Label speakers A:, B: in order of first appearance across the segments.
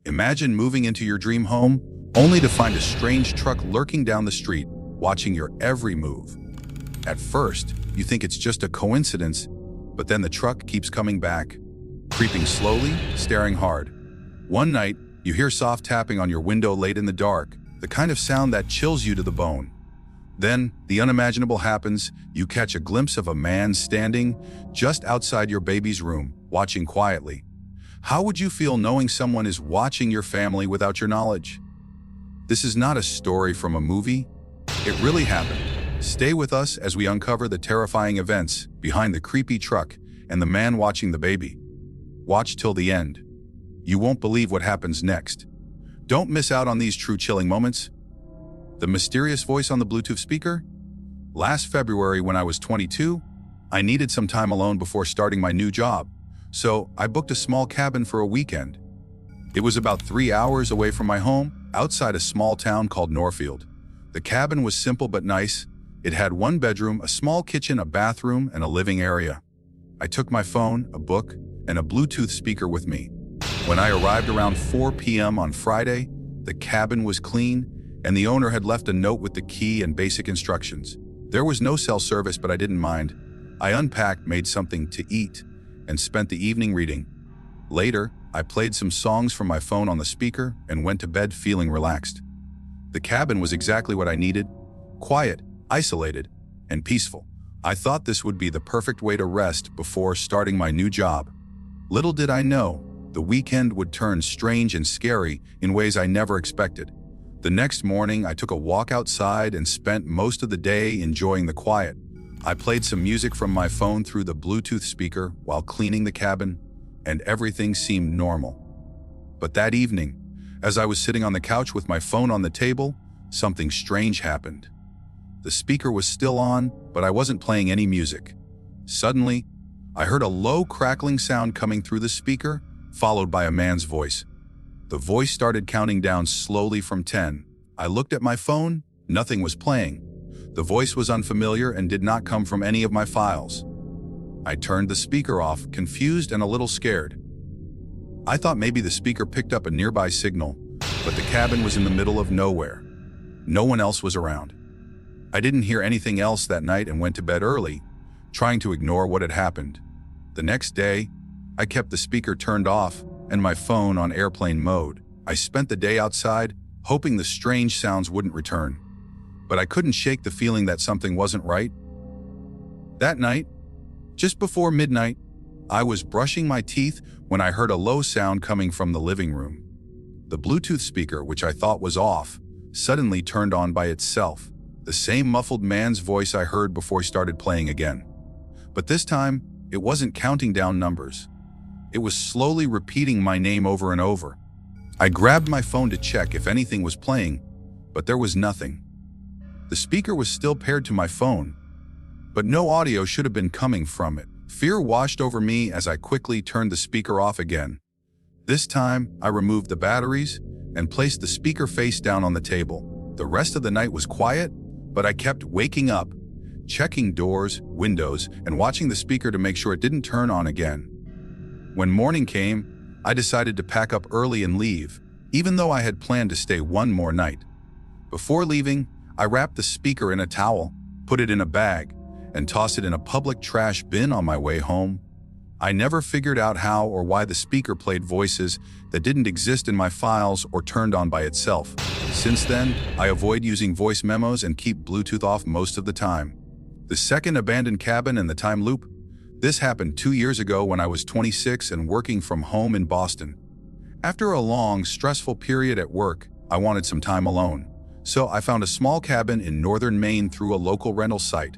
A: Imagine moving into your dream home, only to find a strange truck lurking down the street, watching your every move. At first, you think it's just a coincidence, but then the truck keeps coming back, creeping slowly, staring hard. One night, you hear soft tapping on your window late in the dark, the kind of sound that chills you to the bone. Then, the unimaginable happens. You catch a glimpse of a man standing just outside your baby's room, watching quietly. How would you feel knowing someone is watching your family without your knowledge? This is not a story from a movie. It really happened. Stay with us as we uncover the terrifying events behind the creepy truck and the man watching the baby. Watch till the end. You won't believe what happens next. Don't miss out on these true chilling moments. The mysterious voice on the Bluetooth speaker? Last February, when I was 22, I needed some time alone before starting my new job, so I booked a small cabin for a weekend. It was about 3 hours away from my home, outside a small town called Norfield. The cabin was simple but nice. It had one bedroom, a small kitchen, a bathroom, and a living area. I took my phone, a book, and a Bluetooth speaker with me. When I arrived around 4 p.m. on Friday, the cabin was clean, and the owner had left a note with the key and basic instructions. There was no cell service, but I didn't mind. I unpacked, made something to eat, and spent the evening reading. Later, I played some songs from my phone on the speaker and went to bed feeling relaxed. The cabin was exactly what I needed: quiet, isolated, and peaceful. I thought this would be the perfect way to rest before starting my new job. Little did I know, the weekend would turn strange and scary in ways I never expected. The next morning, I took a walk outside and spent most of the day enjoying the quiet. I played some music from my phone through the Bluetooth speaker while cleaning the cabin, and everything seemed normal. But that evening, as I was sitting on the couch with my phone on the table, something strange happened. The speaker was still on, but I wasn't playing any music. Suddenly, I heard a low crackling sound coming through the speaker, followed by a man's voice. The voice started counting down slowly from 10. I looked at my phone. Nothing was playing. The voice was unfamiliar and did not come from any of my files. I turned the speaker off, confused and a little scared. I thought maybe the speaker picked up a nearby signal, but the cabin was in the middle of nowhere. No one else was around. I didn't hear anything else that night and went to bed early, trying to ignore what had happened. The next day, I kept the speaker turned off and my phone on airplane mode. I spent the day outside, hoping the strange sounds wouldn't return. But I couldn't shake the feeling that something wasn't right. That night, just before midnight, I was brushing my teeth when I heard a low sound coming from the living room. The Bluetooth speaker, which I thought was off, suddenly turned on by itself. The same muffled man's voice I heard before he started playing again. But this time, it wasn't counting down numbers. It was slowly repeating my name over and over. I grabbed my phone to check if anything was playing, but there was nothing. The speaker was still paired to my phone, but no audio should have been coming from it. Fear washed over me as I quickly turned the speaker off again. This time, I removed the batteries and placed the speaker face down on the table. The rest of the night was quiet, but I kept waking up, checking doors, windows, and watching the speaker to make sure it didn't turn on again. When morning came, I decided to pack up early and leave, even though I had planned to stay one more night. Before leaving, I wrapped the speaker in a towel, put it in a bag, and tossed it in a public trash bin on my way home. I never figured out how or why the speaker played voices that didn't exist in my files or turned on by itself. Since then, I avoid using voice memos and keep Bluetooth off most of the time. The second abandoned cabin and the time loop? This happened 2 years ago when I was 26 and working from home in Boston. After a long, stressful period at work, I wanted some time alone. So I found a small cabin in northern Maine through a local rental site.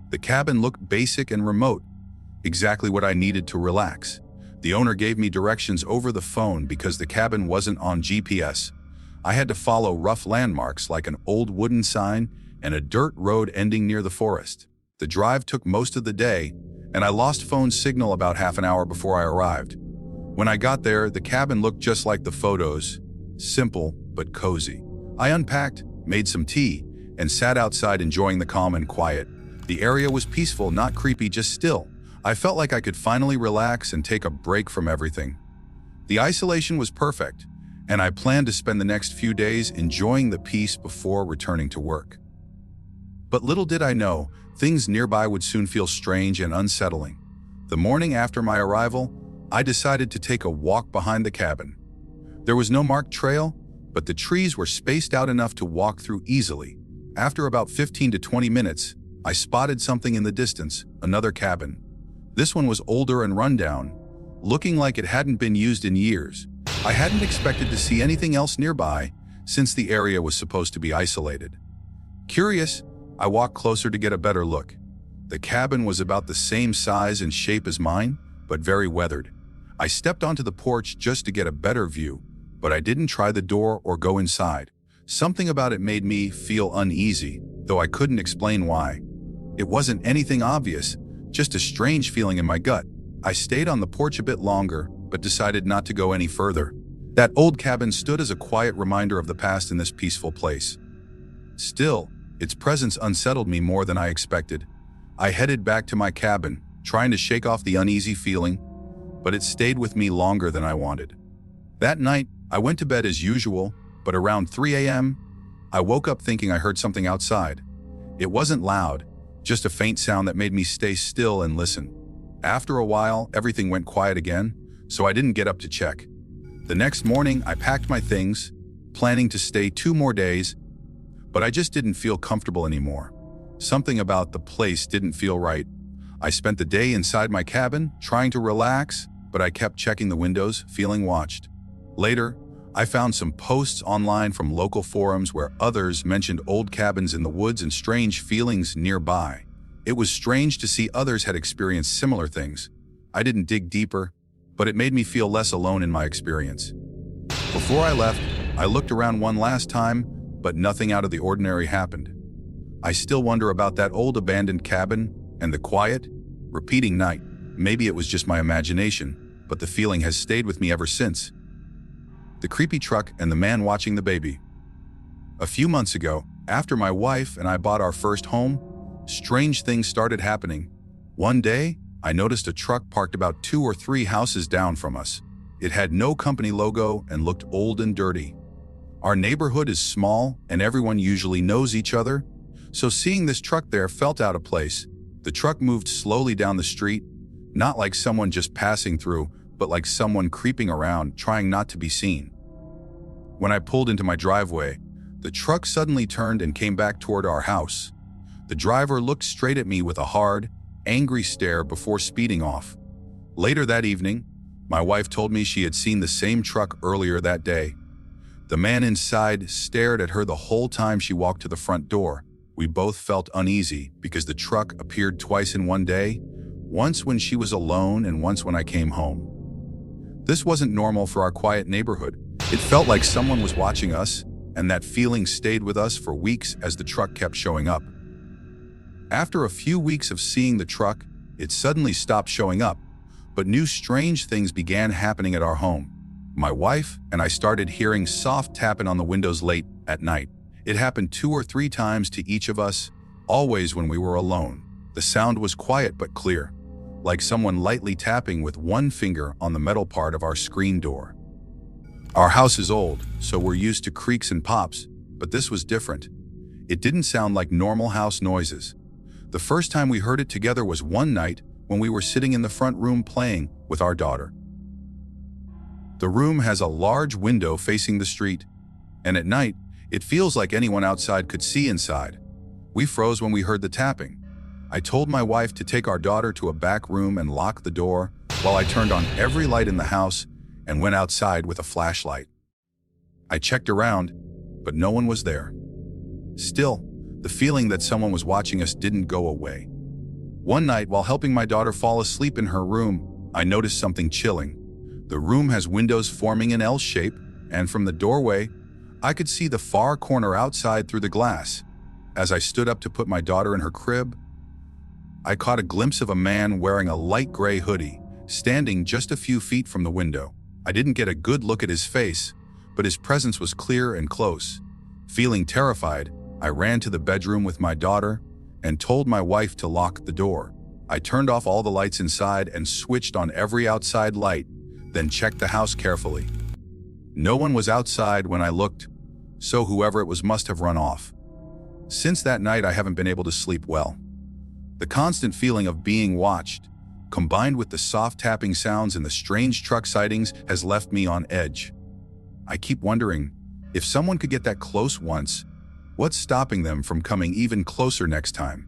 A: The cabin looked basic and remote, exactly what I needed to relax. The owner gave me directions over the phone because the cabin wasn't on GPS. I had to follow rough landmarks like an old wooden sign and a dirt road ending near the forest. The drive took most of the day, and I lost phone signal about half an hour before I arrived. When I got there, the cabin looked just like the photos, simple but cozy. I unpacked, made some tea, and sat outside enjoying the calm and quiet. The area was peaceful, not creepy, just still. I felt like I could finally relax and take a break from everything. The isolation was perfect, and I planned to spend the next few days enjoying the peace before returning to work. But little did I know, things nearby would soon feel strange and unsettling. The morning after my arrival, I decided to take a walk behind the cabin. There was no marked trail, but the trees were spaced out enough to walk through easily. After about 15 to 20 minutes, I spotted something in the distance, another cabin. This one was older and rundown, looking like it hadn't been used in years. I hadn't expected to see anything else nearby, since the area was supposed to be isolated. Curious, I walked closer to get a better look. The cabin was about the same size and shape as mine, but very weathered. I stepped onto the porch just to get a better view, but I didn't try the door or go inside. Something about it made me feel uneasy, though I couldn't explain why. It wasn't anything obvious, just a strange feeling in my gut. I stayed on the porch a bit longer, but decided not to go any further. That old cabin stood as a quiet reminder of the past in this peaceful place. Still, its presence unsettled me more than I expected. I headed back to my cabin, trying to shake off the uneasy feeling, but it stayed with me longer than I wanted. That night, I went to bed as usual, but around 3 a.m., I woke up thinking I heard something outside. It wasn't loud, just a faint sound that made me stay still and listen. After a while, everything went quiet again, so I didn't get up to check. The next morning, I packed my things, planning to stay 2 more days, but I just didn't feel comfortable anymore. Something about the place didn't feel right. I spent the day inside my cabin, trying to relax, but I kept checking the windows, feeling watched. Later, I found some posts online from local forums where others mentioned old cabins in the woods and strange feelings nearby. It was strange to see others had experienced similar things. I didn't dig deeper, but it made me feel less alone in my experience. Before I left, I looked around one last time, but nothing out of the ordinary happened. I still wonder about that old abandoned cabin and the quiet, repeating night. Maybe it was just my imagination, but the feeling has stayed with me ever since. The creepy truck and the man watching the baby. A few months ago, after my wife and I bought our first home, strange things started happening. One day, I noticed a truck parked about 2 or 3 houses down from us. It had no company logo and looked old and dirty. Our neighborhood is small and everyone usually knows each other, so seeing this truck there felt out of place. The truck moved slowly down the street, not like someone just passing through, but like someone creeping around, trying not to be seen. When I pulled into my driveway, the truck suddenly turned and came back toward our house. The driver looked straight at me with a hard, angry stare before speeding off. Later that evening, my wife told me she had seen the same truck earlier that day. The man inside stared at her the whole time she walked to the front door. We both felt uneasy because the truck appeared twice in one day, once when she was alone and once when I came home. This wasn't normal for our quiet neighborhood. It felt like someone was watching us, and that feeling stayed with us for weeks as the truck kept showing up. After a few weeks of seeing the truck, it suddenly stopped showing up, but new strange things began happening at our home. My wife and I started hearing soft tapping on the windows late at night. It happened 2 or 3 times to each of us, always when we were alone. The sound was quiet but clear, like someone lightly tapping with one finger on the metal part of our screen door. Our house is old, so we're used to creaks and pops, but this was different. It didn't sound like normal house noises. The first time we heard it together was one night when we were sitting in the front room playing with our daughter. The room has a large window facing the street, and at night, it feels like anyone outside could see inside. We froze when we heard the tapping. I told my wife to take our daughter to a back room and lock the door while I turned on every light in the house and went outside with a flashlight. I checked around, but no one was there. Still, the feeling that someone was watching us didn't go away. One night, while helping my daughter fall asleep in her room, I noticed something chilling. The room has windows forming an L shape, and from the doorway, I could see the far corner outside through the glass. As I stood up to put my daughter in her crib, I caught a glimpse of a man wearing a light gray hoodie, standing just a few feet from the window. I didn't get a good look at his face, but his presence was clear and close. Feeling terrified, I ran to the bedroom with my daughter and told my wife to lock the door. I turned off all the lights inside and switched on every outside light, then checked the house carefully. No one was outside when I looked, so whoever it was must have run off. Since that night, I haven't been able to sleep well. The constant feeling of being watched, combined with the soft tapping sounds and the strange truck sightings, has left me on edge. I keep wondering, if someone could get that close once, what's stopping them from coming even closer next time?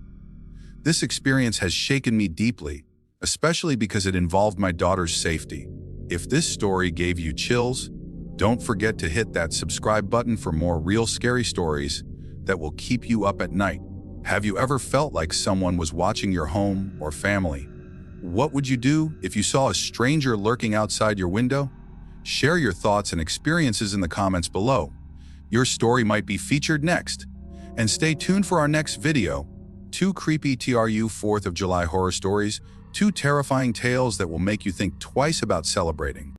A: This experience has shaken me deeply, especially because it involved my daughter's safety. If this story gave you chills, don't forget to hit that subscribe button for more real scary stories that will keep you up at night. Have you ever felt like someone was watching your home or family? What would you do if you saw a stranger lurking outside your window? Share your thoughts and experiences in the comments below. Your story might be featured next. And stay tuned for our next video. 2 creepy TRU 4th of July horror stories, 2 terrifying tales that will make you think twice about celebrating.